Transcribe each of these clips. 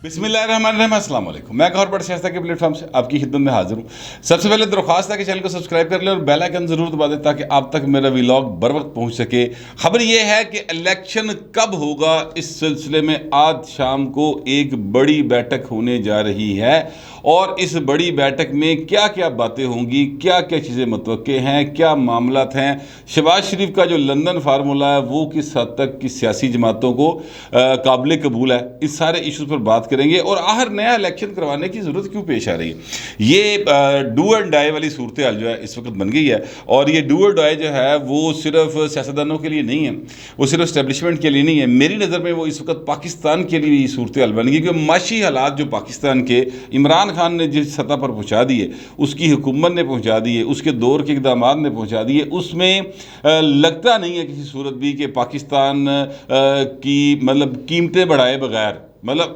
بسم اللہ الرحمن الرحیم، السلام علیکم۔ میں گور بٹ شائستہ کے پلیٹ فارم سے آپ کی خدمت میں حاضر ہوں۔ سب سے پہلے درخواست ہے کہ چینل کو سبسکرائب کر لیں اور بیل آئیکن ضرور دبا دیں تاکہ آپ تک میرا ویلاگ بر وقت پہنچ سکے۔ خبر یہ ہے کہ الیکشن کب ہوگا، اس سلسلے میں آج شام کو ایک بڑی بیٹھک ہونے جا رہی ہے، اور اس بڑی بیٹھک میں کیا کیا باتیں ہوں گی، کیا کیا چیزیں متوقع ہیں، کیا معاملات ہیں۔ شہباز شریف کا جو لندن فارمولہ ہے وہ کس حد تک کس سیاسی جماعتوں کو قابل قبول ہے، اس سارے ایشوز پر بات کریں گے۔ اور آخر نیا الیکشن کروانے کی ضرورت کیوں پیش آ رہی ہے؟ یہ ڈو اینڈ ڈائی والی صورتحال جو ہے اس وقت بن گئی ہے، اور یہ ڈو اینڈ ڈائی جو ہے وہ صرف سیاستدانوں کے لیے نہیں ہے، وہ صرف اسٹیبلشمنٹ کے لیے نہیں ہے۔ میری نظر میں وہ اس وقت پاکستان کے لیے یہ صورتحال بن گئی، کیونکہ معاشی حالات جو پاکستان کے عمران خان نے جس سطح پر پہنچا دیے، اس کی حکومت نے پہنچا دیے، اس کے دور کے اقدامات نے پہنچا دیے، اس میں لگتا نہیں ہے کسی صورت بھی کہ پاکستان کی قیمتیں بڑھائے بغیر،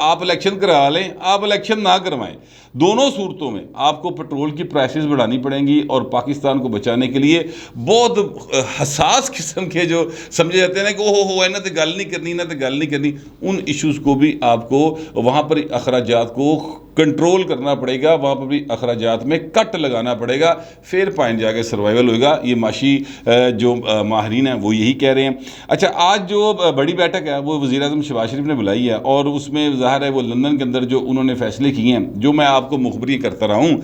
آپ الیکشن کرا لیں، آپ الیکشن نہ کروائیں، دونوں صورتوں میں آپ کو پٹرول کی پرائسز بڑھانی پڑیں گی، اور پاکستان کو بچانے کے لیے بہت حساس قسم کے جو سمجھے جاتے ہیں نا کہ انہوں نے گل نہیں کرنی، ان ایشوز کو بھی آپ کو وہاں پر اخراجات کو کنٹرول کرنا پڑے گا، وہاں پر بھی اخراجات میں کٹ لگانا پڑے گا، پھر پائن جا کے سروائیول ہوئے گا۔ یہ معاشی جو ماہرین ہیں وہ یہی کہہ رہے ہیں۔ اچھا، آج جو بڑی بیٹھک ہے وہ وزیر اعظم شہباز شریف نے بلائی ہے، اور اس میں ظاہر ہے وہ لندن کے اندر جو انہوں نے فیصلے کیے ہیں، جو میں آپ کو مخبری کرتا رہا ہوں،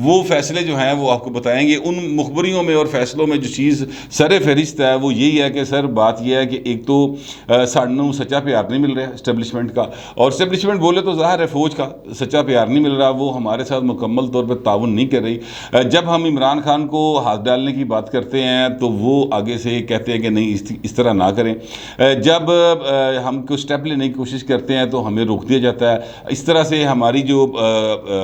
وہ فیصلے جو ہیں وہ آپ کو بتائیں گے۔ ان مخبریوں میں اور فیصلوں میں جو چیز سر فہرست ہے وہ یہی ہے کہ سر بات یہ ہے کہ ایک تو سانوں سچا پیار نہیں مل رہا اسٹیبلشمنٹ کا، اور اسٹیبلشمنٹ بولے تو ظاہر ہے فوج کا سچا پیار نہیں مل رہا، وہ ہمارے ساتھ مکمل طور پر تعاون نہیں کر رہی۔ جب ہم عمران خان کو ہاتھ ڈالنے کی بات کرتے ہیں تو وہ آگے سے کہتے ہیں کہ نہیں اس طرح نہ کریں، جب ہم کو سٹیپ لینے کی کوشش کرتے ہیں تو ہمیں روک دیا جاتا ہے۔ اس طرح سے ہماری جو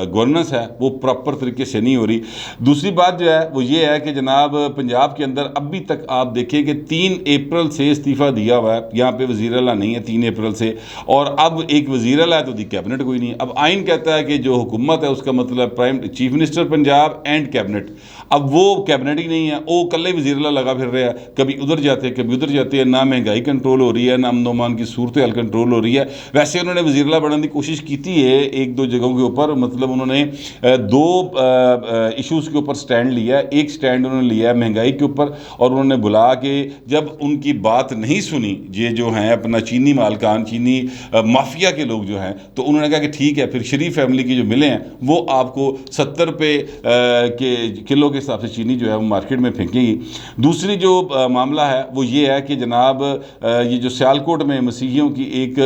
گورننس ہے وہ پراپر طریقے سے نہیں ہو رہی۔ دوسری بات جو ہے وہ یہ ہے کہ جناب پنجاب کے اندر ابھی تک آپ دیکھیں کہ 3 اپریل سے استعفیٰ دیا ہوا ہے، یہاں پہ وزیر اعلیٰ نہیں ہے 3 اپریل سے، اور اب ایک وزیر اعلیٰ ہے تو کیبنٹ کوئی نہیں ہے۔ اب آئین کہتا ہے کہ جو حکومت ہے اس کا مطلب chief minister Punjab and cabinet, اب وہ کیبنٹ ہی نہیں ہے، وہ کلے وزیر اللہ لگا پھر رہے ہیں، کبھی ادھر جاتے ہیں کبھی ادھر جاتے ہیں، نہ مہنگائی کنٹرول ہو رہی ہے، نہ امن و امان کی صورتحال کنٹرول ہو رہی ہے۔ ویسے انہوں نے وزیر اللہ بنانے کی کوشش کی تھی ہے 1-2 جگہوں کے اوپر، انہوں نے 2 ایشوز کے اوپر سٹینڈ لیا ہے۔ ایک سٹینڈ انہوں نے لیا ہے مہنگائی کے اوپر، اور انہوں نے بلا کے جب ان کی بات نہیں سنی، یہ جو ہیں اپنا چینی مالکان، چینی مافیا کے لوگ جو ہیں، تو انہوں نے کہا کہ ٹھیک ہے، پھر شریف فیملی کی جو ملیں ہیں وہ آپ کو 70 روپے کے کلو کے حساب سے چینی جو ہے وہ مارکیٹ میں پھینکیں گی۔ دوسری جو معاملہ ہے وہ یہ ہے کہ جناب یہ جو سیالکوٹ میں مسیحیوں کی ایک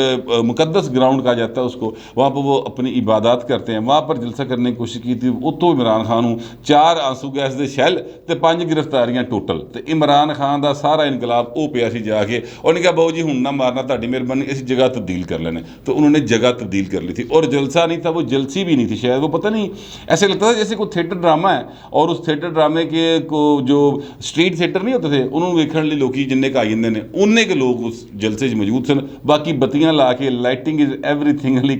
مقدس گراؤنڈ کہا جاتا ہے اس کو، وہاں پر وہ اپنی عبادات کرتے ہیں، وہاں پر جلسہ کرنے کی کوشش کی تھی، وہ تو عمران خان ہوں 4 آنسو گیس دے شیل تے 5 گرفتاریاں ٹوٹل، تے عمران خان دا سارا انقلاب او پیا سی جا کے، اور نے کہا بہو جی ہوں نہ مارنا، تہاڈی مہربانی، اسی جگہ تبدیل کر لینے، تو انہوں نے جگہ تبدیل کر لی تھی، اور جلسہ نہیں تھا، وہ جلسی بھی نہیں تھی شاید، وہ پتہ نہیں، ایسے لگتا تھا جیسے کوئی تھیٹر ڈرامہ ہے، اور اس تھیٹر ڈرامے کے کو جو سٹریٹ تھیٹر نہیں ہوتے تھے انہوں نے ویکھن لی لوکی جننے کا آئندے نے انہیں کے لوگ اس جلسے سے موجود سن، باقی بتیاں لا کے لائٹنگ از ایوری تھنگ علی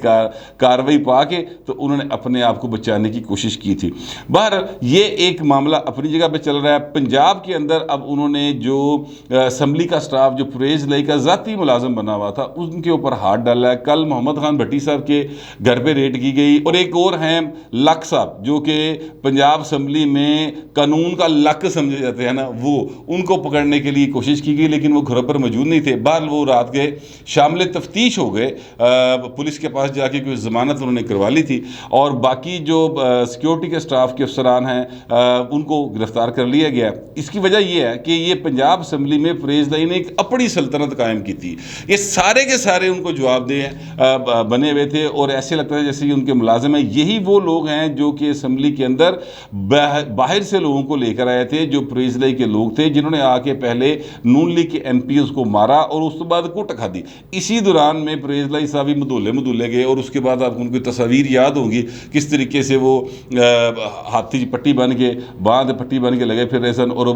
کاروائی پا کے تو انہوں نے اپنے آپ کو بچانے کی کوشش کی تھی۔ بہرحال یہ ایک معاملہ اپنی جگہ پہ چل رہا ہے۔ پنجاب کے اندر اب انہوں نے جو اسمبلی کا سٹاف جو پرویز لائی کا ذاتی ملازم بنا ہوا تھا ان کے اوپر ہاتھ ڈالا ہے۔ کل محمد خان بھٹی صاحب کے گھر پہ ریڈ کی گئی، اور ایک اور ہیں لک صاحب جو کہ پنجاب اسمبلی میں قانون کا لک سمجھے جاتے ہیں نا، وہ ان کو پکڑنے کے لیے کوشش کی گئی لیکن وہ گھر پر موجود نہیں تھے۔ بہرحال وہ رات گئے، شامل تفتیش ہو گئے، پولیس کے پاس جا کے کوئی ضمانت انہوں نے کروا لی تھی، اور باقی جو سیکیورٹی کے سٹاف کے افسران ہیں ان کو گرفتار کر لیا گیا۔ اس کی وجہ یہ ہے کہ یہ پنجاب اسمبلی میں فریز لائی نے ایک اپنی سلطنت قائم کی تھی، یہ سارے کے سارے ان کو جواب دہ بنے ہوئے تھے، اور ایسے لگتا ہے جیسے ان کے ملازم ہیں۔ یہی وہ لوگ ہیں جو کہ اسمبلی کے اندر باہر سے لوگوں کو لے کر آئے تھے، جو پریز لائی کے لوگ تھے، جنہوں نے آ کے پہلے نون لیگ کے ایم پیز کو مارا اور اس کے بعد کوٹ کھا دی۔ اسی دوران میں پریز لائی صاحب ہی مدولے گئے، اور اس کے بعد آپ کو ان کی تصاویر یاد ہوگی کس طریقے سے وہ ہاتھی پٹی بن کے باندھ پٹی بن کے لگے پھر رہے سن، اور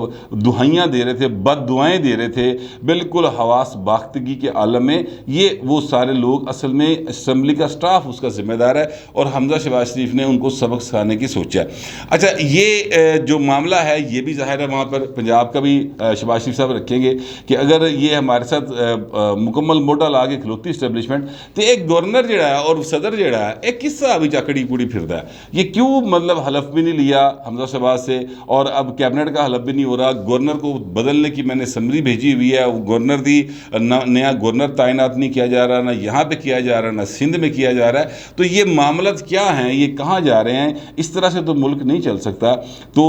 دہائیاں دے رہے تھے، بد دعائیں دے رہے تھے، بالکل حواس باختگی کے عالم میں۔ یہ وہ سارے لوگ اصل میں اسمبلی کا سٹاف اس کا ذمہ دار ہے، اور حمزہ شہباز شریف نے ان کو سبق سکھانے کی سوچا ہے۔ اچھا، یہ جو معاملہ ہے یہ بھی ظاہر ہے وہاں پر پنجاب کا بھی شہباز شریف صاحب رکھیں گے کہ اگر یہ ہمارے ساتھ مکمل موڈل آ کے کھلوتی اسٹیبلشمنٹ تو ایک گورنر جڑا ہے اور صدر جڑا ہے ایک قصہ ابھی چاکڑی پوڑی پھردا ہے. یہ کیوں مطلب حلف بھی نہیں لیا حمزہ شہباز سے اور اب کیبنٹ کا حلف بھی نہیں ہو رہا. گورنر کو بدلنے کی میں نے سمری بھیجی ہوئی ہے. گورنر دی نیا گورنر تعینات نہیں کیا جا رہا, نہ یہاں پہ کیا جا رہا, نہ سندھ میں کیا جا رہا ہے. تو یہ معاملات کیا ہیں, یہ کہاں جا رہے ہیں؟ اس طرح سے تو ملک نہیں چل سکتا. تو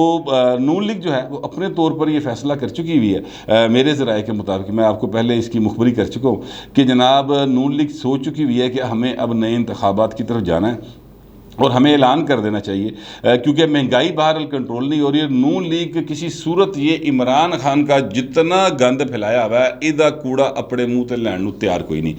نون لیگ جو ہے وہ اپنے طور پر یہ فیصلہ کر چکی ہوئی ہے میرے ذرائع کے مطابق. میں آپ کو پہلے اس کی مخبری کر چکا ہوں کہ جناب نون لیگ سوچ چکی ہوئی ہے کہ ہمیں اب نئے انتخابات کی طرف جانا ہے اور ہمیں اعلان کر دینا چاہیے کیونکہ مہنگائی بہرحال کنٹرول نہیں ہو رہی ہے. نون لیگ کسی صورت یہ عمران خان کا جتنا گند پھیلایا ہوا ہے ادھا کوڑا اپنے منہ تے لین نو تیار کوئی نہیں.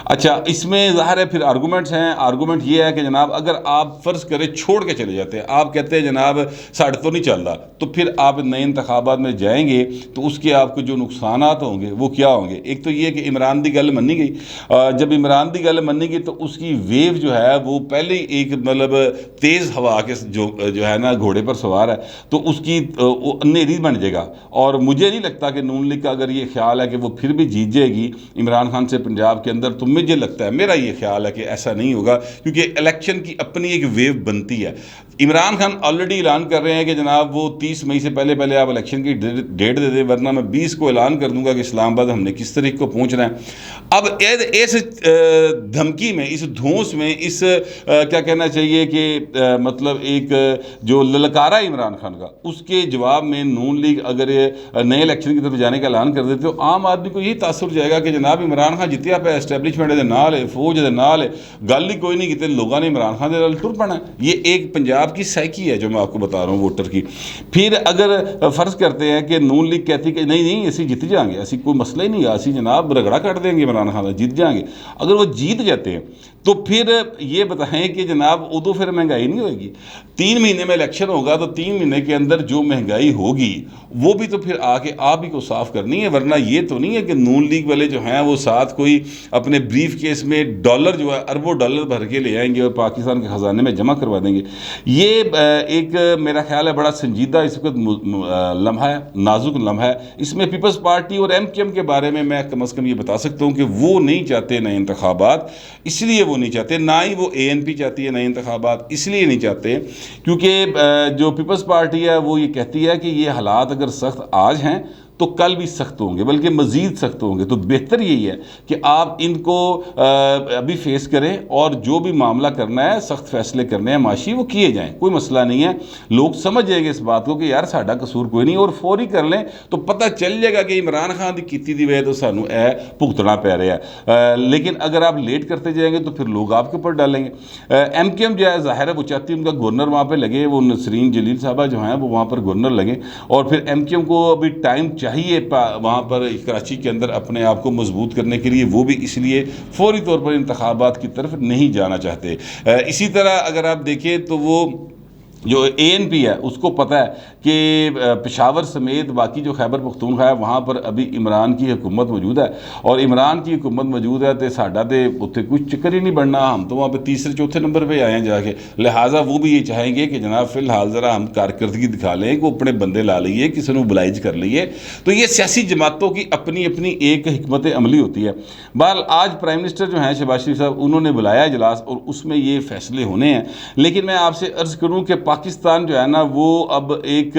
اچھا اس میں ظاہر ہے پھر آرگومنٹس ہیں. آرگومنٹ یہ ہے کہ جناب اگر آپ فرض کریں چھوڑ کے چلے جاتے ہیں, آپ کہتے ہیں جناب ساڑھ تو نہیں چل رہا, تو پھر آپ نئے انتخابات میں جائیں گے تو اس کے آپ کو جو نقصانات ہوں گے وہ کیا ہوں گے؟ ایک تو یہ کہ عمران دی گل منی گئی. جب عمران دی گل منی گئی تو اس کی ویو جو ہے وہ پہلے ہی ایک مطلب تیز ہوا کے جو ہے نا گھوڑے پر سوار ہے, تو اس کی اندھیری بن جائے گا. اور مجھے نہیں لگتا کہ نون لیگ کا اگر یہ خیال ہے کہ وہ پھر بھی جیت جائے گی عمران خان سے پنجاب کے اندر, تو مجھے لگتا ہے, میرا یہ خیال ہے کہ ایسا نہیں ہوگا کیونکہ الیکشن کی اپنی ایک ویو بنتی ہے. عمران خان آلریڈی اعلان کر رہے ہیں کہ جناب وہ 30 مئی سے پہلے آپ الیکشن کی ڈیٹ دے دیں, ورنہ میں 20 کو اعلان کر دوں گا کہ اسلام آباد ہم نے کس طریقے کو پہنچنا ہے. اب اس دھمکی میں, اس دھونس میں, اس کیا کہنا چاہیے کہ مطلب ایک جو للکارہ عمران خان کا, اس کے جواب میں نون لیگ اگر نئے الیکشن کی طرف جانے کا اعلان کر دیتے تو عام آدمی کو یہی تاثر جائے گا کہ جناب عمران خان جتیا پہ اسٹیبلشمنٹ دے نال ہے, فوج دے نال ہے, گل ہی کوئی نہیں کیتے لوگوں نے عمران خان دے نال ٹر پڑنا. یہ ایک پنجاب کی سائیکی ہے جو میں آپ کو بتا رہا ہوں ووٹر کی. پھر اگر فرض کرتے ہیں کہ نون لیگ کہتی کہ نہیں اسی جیت جائیں گے, اسی کوئی مسئلہ ہی نہیں ہے, اسی جناب رگڑا کٹ دیں گے عمران خان جیت جائیں گے, اگر وہ جیت جاتے ہیں تو پھر یہ بتائیں کہ جناب ادو پھر مہنگائی نہیں ہوئے گی. 3 مہینے میں الیکشن ہوگا تو 3 مہینے کے اندر جو مہنگائی ہوگی وہ بھی تو پھر آ کے آپ ہی کو صاف کرنی ہے. ورنہ یہ تو نہیں ہے کہ نون لیگ والے جو ہیں وہ ساتھ کوئی اپنے بریف کیس میں ڈالر جو ہے اربوں ڈالر بھر کے لے آئیں گے اور پاکستان کے خزانے میں جمع کروا دیں گے. یہ ایک میرا خیال ہے بڑا سنجیدہ اس وقت لمحہ ہے, نازک لمحہ ہے. اس میں پیپلز پارٹی اور ایم کے بارے میں کم از کم یہ بتا سکتا ہوں کہ وہ نہیں چاہتے نئے انتخابات, اس لیے وہ نہیں چاہتے. نہ ہی وہ ANP چاہتی ہے نئے انتخابات, اس لیے نہیں چاہتے کیونکہ جو پیپلز پارٹی ہے وہ یہ کہتی ہے کہ یہ حالات اگر سخت آج ہیں تو کل بھی سخت ہوں گے, بلکہ مزید سخت ہوں گے. تو بہتر یہی ہے کہ آپ ان کو ابھی فیس کریں اور جو بھی معاملہ کرنا ہے, سخت فیصلے کرنے ہیں معاشی, وہ کیے جائیں, کوئی مسئلہ نہیں ہے. لوگ سمجھ جائیں گے اس بات کو کہ یار ساڈا قصور کوئی نہیں, اور فوری کر لیں تو پتہ چل جائے گا کہ عمران خان کی کیتی دی وجہ تو سانو بھگتنا پی رہا ہے. لیکن اگر آپ لیٹ کرتے جائیں گے تو پھر لوگ آپ کے اوپر ڈالیں گے. ایم جو ہے ظاہر ہے وہ چاہتی ہے ان کا گورنر وہاں پہ لگے, وہ نسرین جلیل صاحبہ جو ہیں وہ وہاں پر گورنر لگیں, اور پھر ایم کو ابھی ٹائم چاہیے وہاں پر کراچی کے اندر اپنے آپ کو مضبوط کرنے کے لیے, وہ بھی اس لیے فوری طور پر انتخابات کی طرف نہیں جانا چاہتے. اسی طرح اگر آپ دیکھیں تو وہ جو ANP ہے اس کو پتہ ہے کہ پشاور سمیت باقی جو خیبر پختونخوا ہے وہاں پر ابھی عمران کی حکومت موجود ہے, اور عمران کی حکومت موجود ہے تو ساڈا تو اتنے کچھ چکر ہی نہیں بننا, ہم تو وہاں پہ تیسرے چوتھے نمبر پہ آئے ہیں جا کے. لہٰذا وہ بھی یہ چاہیں گے کہ جناب فی الحال ذرا ہم کارکردگی دکھا لیں, کہ اپنے بندے لا لئیے, کسی نے بلائج کر لیے. تو یہ سیاسی جماعتوں کی اپنی اپنی ایک حکمت عملی ہوتی ہے. بہرحال آج پرائم منسٹر جو ہیں شہباز شریف صاحب, انہوں نے بلایا اجلاس اور اس میں یہ فیصلے ہونے ہیں. لیکن میں آپ سے عرض کروں کہ پاکستان جو ہے نا وہ اب ایک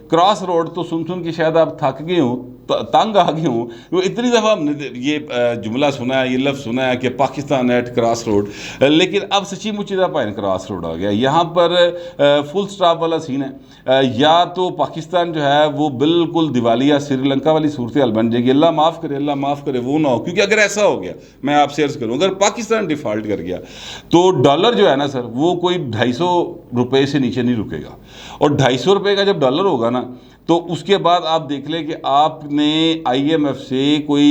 کراس روڈ, تو سن کے شاید آپ تھک گئے ہوں, تنگ آ گئے ہوں. وہ اتنی دفعہ ہم نے یہ جملہ سنا ہے, یہ لفظ سنا ہے کہ پاکستان ایٹ کراس روڈ, لیکن اب سچی مچی دا پائن کراس روڈ آ گیا. یہاں پر فل سٹاپ والا سین ہے, یا تو پاکستان جو ہے وہ بالکل دیوالیہ سری لنکا والی صورتحال بن جائے گی. اللہ معاف کرے وہ نہ ہو, کیونکہ اگر ایسا ہو گیا, میں آپ سے عرض کروں, اگر پاکستان ڈیفالٹ کر گیا تو ڈالر جو ہے نا سر وہ کوئی 250 روپے سے نیچے نہیں رکے گا. اور 250 روپے کا جب ڈالر ہوگا نا تو اس کے بعد آپ دیکھ لیں کہ آپ نے آئی ایم ایف سے کوئی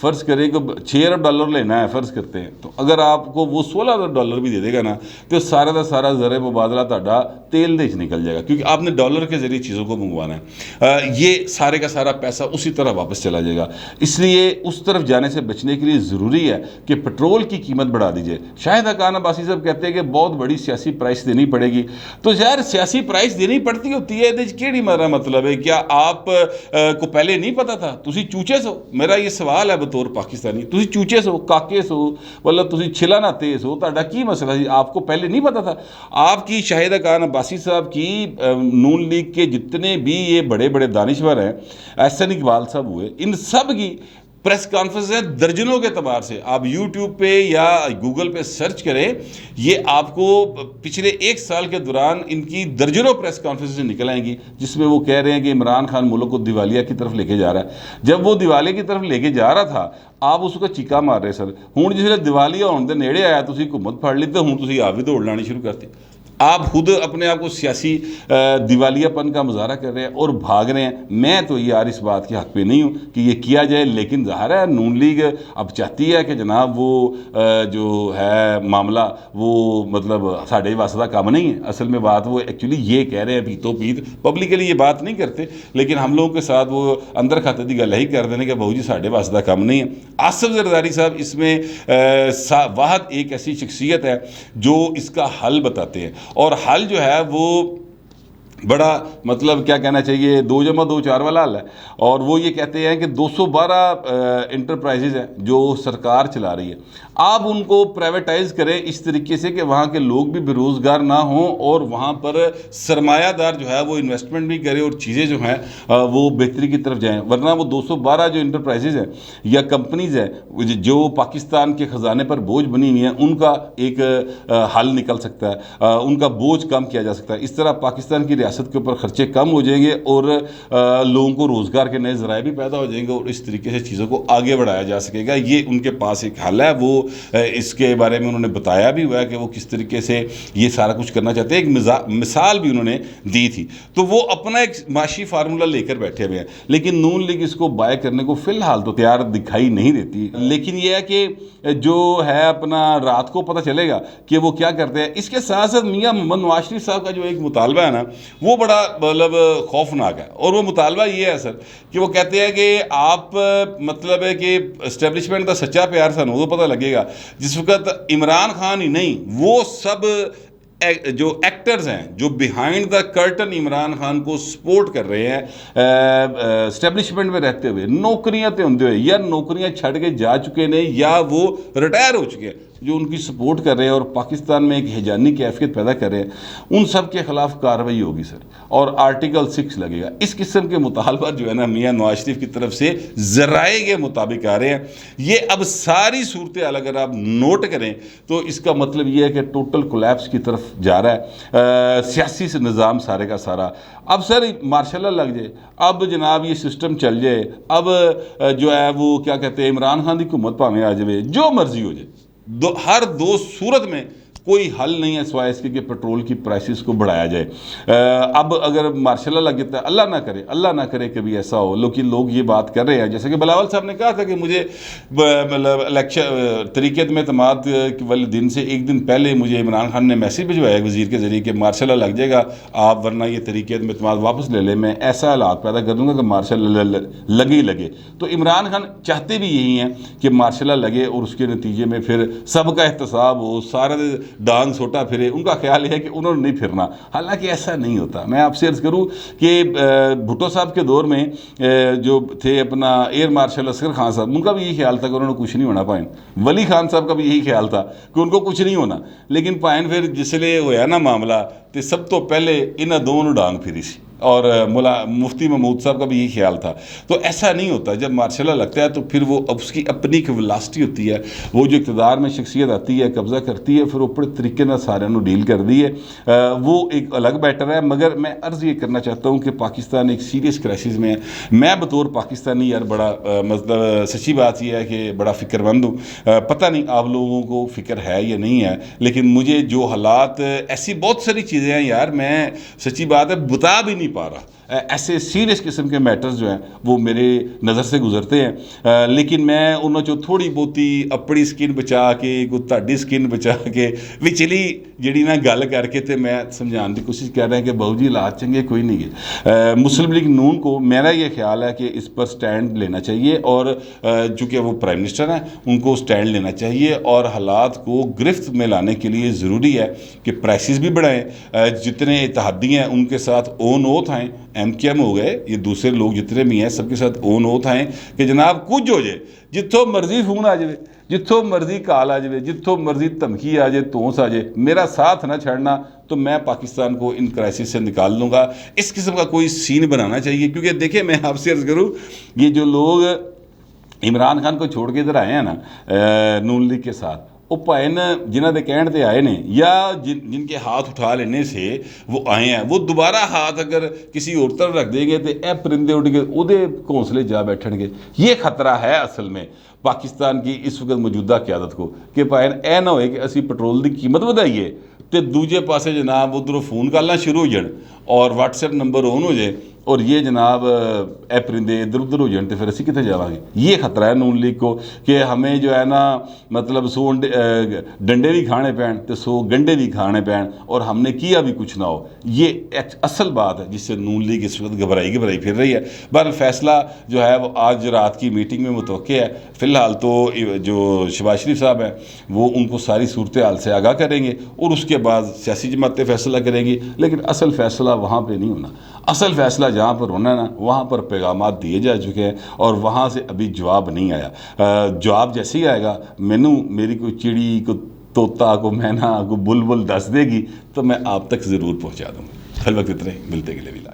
فرض کریں کہ $6 ارب لینا ہے فرض کرتے ہیں, تو اگر آپ کو وہ $16 بھی دے دے گا نا تو سارا دا سارا زر مبادلہ تہاڈا تیل دے نکل جائے گا, کیونکہ آپ نے ڈالر کے ذریعے چیزوں کو منگوانا ہے. یہ سارے کا سارا پیسہ اسی طرح واپس چلا جائے گا. اس لیے اس طرف جانے سے بچنے کے لیے ضروری ہے کہ پٹرول کی قیمت بڑھا دیجئے. شاہد حقان عباسی صاحب کہتے ہیں کہ بہت بڑی سیاسی پرائس دینی پڑے گی. تو یار سیاسی پرائس دینی پڑتی ہوتی ہے, کیڑی مارا مطلب ہے, کیا آپ کو پہلے نہیں پتا تھا؟ تسی چوچے سو, میرا یہ سوال ہے بطور پاکستانی, تسی چوچے سو, کاکے سو, مطلب تسی چھلا نہ تیز ہو, تہاڈا کی مسئلہ جی؟ آپ کو پہلے نہیں پتا تھا؟ آپ کی شاہد حقان عباسی صاحب کی نون لیگ کے جتنے بھی یہ بڑے بڑے دانشور ہیں, احسن اقبال صاحب ہوئے, ان سب کی پریس کانفرنس ہے درجنوں کے اعتبار سے. آپ یوٹیوب پہ یا گوگل پہ سرچ کریں, یہ آپ کو پچھلے 1 سال کے دوران ان کی درجنوں پریس کانفرنس نکل آئیں گی جس میں وہ کہہ رہے ہیں کہ عمران خان ملک کو دیوالیہ کی طرف لے کے جا رہا ہے. جب وہ دیوالیہ کی طرف لے کے جا رہا تھا آپ اس کو چیکا مار رہے سر. ہوں جس دیوالیہ ہونے دے نیڑے آیا تسی حکومت پھڑ لی تو ہوں تسی آپ بھی دوڑ لانی شروع کرتے. آپ خود اپنے آپ کو سیاسی دیوالیہ پن کا مظاہرہ کر رہے ہیں اور بھاگ رہے ہیں. میں تو یار اس بات کے حق پہ نہیں ہوں کہ یہ کیا جائے, لیکن ظاہر ہے نون لیگ اب چاہتی ہے کہ جناب وہ جو ہے معاملہ وہ مطلب ساڑھے واسطہ کام نہیں ہے. اصل میں بات وہ ایکچولی یہ کہہ رہے ہیں پیتو پیت, پبلکلی یہ بات نہیں کرتے, لیکن ہم لوگوں کے ساتھ وہ اندر کھاتے دی گل ہی کر دینے کہ بہو جی ساڑھے واسطہ کام نہیں ہے. آصف زرداری صاحب اس میں واحد ایک ایسی شخصیت ہے جو اس کا حل بتاتے ہیں, اور حل جو ہے وہ بڑا مطلب کیا کہنا چاہیے 2+2=4 والا حل ہے. اور وہ یہ کہتے ہیں کہ 212 انٹرپرائزز ہیں جو سرکار چلا رہی ہے, آپ ان کو پرائیویٹائز کریں اس طریقے سے کہ وہاں کے لوگ بھی بے روزگار نہ ہوں اور وہاں پر سرمایہ دار جو ہے وہ انویسٹمنٹ بھی کرے اور چیزیں جو ہیں وہ بہتری کی طرف جائیں. ورنہ وہ 212 جو انٹرپرائزز ہیں یا کمپنیز ہیں جو پاکستان کے خزانے پر بوجھ بنی ہوئی ہیں, ان کا ایک حل نکل سکتا ہے, ان کا بوجھ کم کیا جا سکتا ہے. اس طرح پاکستان کی ریاست کے اوپر خرچے کم ہو جائیں گے اور لوگوں کو روزگار کے نئے ذرائع بھی پیدا ہو جائیں گے اور اس طریقے سے چیزوں کو آگے بڑھایا جا سکے گا. یہ ان کے پاس ایک حل ہے, وہ اس کے بارے میں انہوں نے بتایا بھی ہوا ہے کہ وہ کس طریقے سے یہ سارا کچھ کرنا چاہتے ہیں. ایک مثال بھی انہوں نے دی تھی. تو وہ اپنا ایک معاشی فارمولہ لے کر بیٹھے ہوئے ہیں, لیکن نون لیگ اس کو بائے کرنے کو فی الحال تو تیار دکھائی نہیں دیتی. لیکن یہ ہے کہ جو ہے اپنا رات کو پتہ چلے گا کہ وہ کیا کرتے ہیں. اس کے ساتھ ساتھ میاں محمد نواز شریف صاحب کا جو ایک مطالبہ ہے نا وہ بڑا مطلب خوفناک ہے, اور وہ مطالبہ یہ ہے سر کہ وہ کہتے ہیں کہ آپ مطلب ہے کہ اسٹیبلشمنٹ کا سچا پیار سانوں تو پتہ لگے گا جس وقت عمران خان ہی نہیں وہ سب جو ایکٹرز ہیں جو behind the curtain Imran Khan کو سپورٹ کر رہے ہیں اسٹیبلشمنٹ میں رہتے ہوئے, نوکریاں تے ہوندے ہوئے یا نوکریاں چھڑ کے جا چکے نے یا وہ ریٹائر ہو چکے ہیں, جو ان کی سپورٹ کر رہے ہیں اور پاکستان میں ایک ہیجانی کیفیت پیدا کر رہے ہیں, ان سب کے خلاف کارروائی ہوگی سر, اور آرٹیکل 6 لگے گا. اس قسم کے مطالبات جو ہے نا میاں نواز شریف کی طرف سے ذرائع کے مطابق آ رہے ہیں. یہ اب ساری صورتحال اگر آپ نوٹ کریں تو اس کا مطلب یہ ہے کہ ٹوٹل کولیپس کی طرف جا رہا ہے سیاسی سے نظام سارے کا سارا. اب سر مارشل لا لگ جائے, اب جناب یہ سسٹم چل جائے, اب جو ہے وہ کیا کہتے ہیں عمران خان کی حکومت پاویں آ جائے, جو مرضی ہو جائے, ہر دو صورت میں کوئی حل نہیں ہے سوائے اس کے کہ پیٹرول کی پرائسز کو بڑھایا جائے. اب اگر مارشل اللہ لگ جاتا ہے, اللہ نہ کرے کبھی ایسا ہو, لیکن لوگ یہ بات کر رہے ہیں. جیسے کہ بلاول صاحب نے کہا تھا کہ مجھے مطلب الیکشن طریقیت میں اعتماد والے دن سے ایک دن پہلے مجھے عمران خان نے میسیج بھجوایا وزیر کے ذریعے کہ مارشل اللہ لگ جائے گا آپ, ورنہ یہ طریقیت میں اعتماد واپس لے لیں, میں ایسا حالات پیدا کر دوں گا کہ مارشل اللہ لگے ہی لگے. تو عمران خان چاہتے بھی یہی ہیں کہ مارشل اللہ لگے اور اس کے نتیجے میں پھر سب کا احتساب ہو, سارے ڈانگ سوٹا پھرے. ان کا خیال ہے کہ انہوں نے نہیں پھرنا, حالانکہ ایسا نہیں ہوتا. میں آپ سے عرض کروں کہ بھٹو صاحب کے دور میں جو تھے اپنا ایئر مارشل اصغر خان صاحب, ان کا بھی یہی خیال تھا کہ انہوں نے کچھ نہیں ہونا پائن. ولی خان صاحب کا بھی یہی خیال تھا کہ ان کو کچھ نہیں ہونا, لیکن پائن پھر جس لیے ہویا نا معاملہ تو سب تو پہلے انہاں دونوں ڈانگ پھری سی, اور مفتی محمود صاحب کا بھی یہی خیال تھا. تو ایسا نہیں ہوتا, جب مارشل لا لگتا ہے تو پھر وہ اس کی اپنی ایک ولاسٹی ہوتی ہے, وہ جو اقتدار میں شخصیت آتی ہے قبضہ کرتی ہے, پھر اوپر طریقے نہ سارے انہوں ڈیل کر دی ہے, وہ ایک الگ بیٹر ہے. مگر میں عرض یہ کرنا چاہتا ہوں کہ پاکستان ایک سیریس کرائسس میں ہے. میں بطور پاکستانی یار بڑا مطلب سچی بات یہ ہے کہ بڑا فکر مند ہوں. پتہ نہیں آپ لوگوں کو فکر ہے یا نہیں ہے, لیکن مجھے جو حالات ایسی بہت ساری چیزیں ہیں یار, میں سچی بات ہے بتا بھی نہیں پا رہا. ایسے سیریس قسم کے میٹرز جو ہیں وہ میرے نظر سے گزرتے ہیں، لیکن میں انہوں چو تھوڑی بہتی اپنی سکن بچا کے کوئی تہاڈی سکن بچا کے وچلی جڑی نا گل کر کے تے میں سمجھان کی کوشش کر رہا ہوں کہ بہو جی حالات چنگے کوئی نہیں ہے۔ مسلم لیگ نون کو میرا یہ خیال ہے کہ اس پر سٹینڈ لینا چاہیے، اور چونکہ وہ پرائم منسٹر ہیں ان کو سٹینڈ لینا چاہیے، اور حالات کو گرفت میں لانے کے لیے ضروری ہے کہ پرائسز بھی بڑھائیں، جتنے اتحادی ہیں ان کے ساتھ اون اوتھ آئیں، ایم کیو ایم ہو گئے، یہ دوسرے لوگ جتنے بھی ہیں سب کے ساتھ اون اوتھ آئیں کہ جناب کچھ ہو جائے، جتوں مرضی فون آ جائے، جتوں مرضی کال آ جائے، جتوں مرضی دھمکی آ جائے، تونس آ جائے، میرا ساتھ نہ چھڑنا تو میں پاکستان کو ان کرائسس سے نکال لوں گا۔ اس قسم کا کوئی سین بنانا چاہیے، کیونکہ دیکھیں میں آپ سے عرض کروں، یہ جو لوگ عمران خان کو چھوڑ کے ادھر آئے ہیں نا نون لیگ کے ساتھ، وہ پائے نا جنہ دے کہن تے آئے نے یا جن کے ہاتھ اٹھا لینے سے وہ آئے ہیں، وہ دوبارہ ہاتھ اگر کسی اور طرف رکھ دیں گے تو اے پرندے اڑ کے اودے گھونسلے جا بیٹھن گے۔ یہ خطرہ ہے اصل میں پاکستان کی اس وقت موجودہ قیادت کو، کہ پائے اے نہ ہوئے کہ اسی پٹرول دی قیمت ودائیے تے دوجے پاسے جناب ادھروں فون کالنا شروع ہو جان اور واٹس ایپ نمبر آن ہو جائے، اور یہ جناب اے پرندے ادھر ادھر ہو جان تو پھر اسی کتنے جاواں گے۔ یہ خطرہ ہے نون لیگ کو کہ ہمیں جو ہے نا مطلب 100 ڈنڈے بھی کھانے پین تو 100 گنڈے بھی کھانے پین، اور ہم نے کیا بھی کچھ نہ ہو۔ یہ اصل بات ہے جس سے نون لیگ اس وقت گھبرائی پھر رہی ہے۔ بہرحال فیصلہ جو ہے وہ آج رات کی میٹنگ میں متوقع ہے۔ فی الحال تو جو شہباز شریف صاحب ہیں وہ ان کو ساری صورتحال سے آگاہ کریں گے، اور اس کے بعد سیاسی جماعتیں فیصلہ کریں گی، لیکن اصل فیصلہ وہاں پہ نہیں ہونا۔ اصل فیصلہ جہاں پر ہونا ہے نا وہاں پر پیغامات دیے جا چکے ہیں، اور وہاں سے ابھی جواب نہیں آیا۔ جواب جیسے ہی آئے گا میری کوئی چڑی، کوئی طوطا، کوئی مینا، کوئی بلبل دس دے گی تو میں آپ تک ضرور پہنچا دوں گا۔ فی الوقت اتنے ملتے گلے بھی لا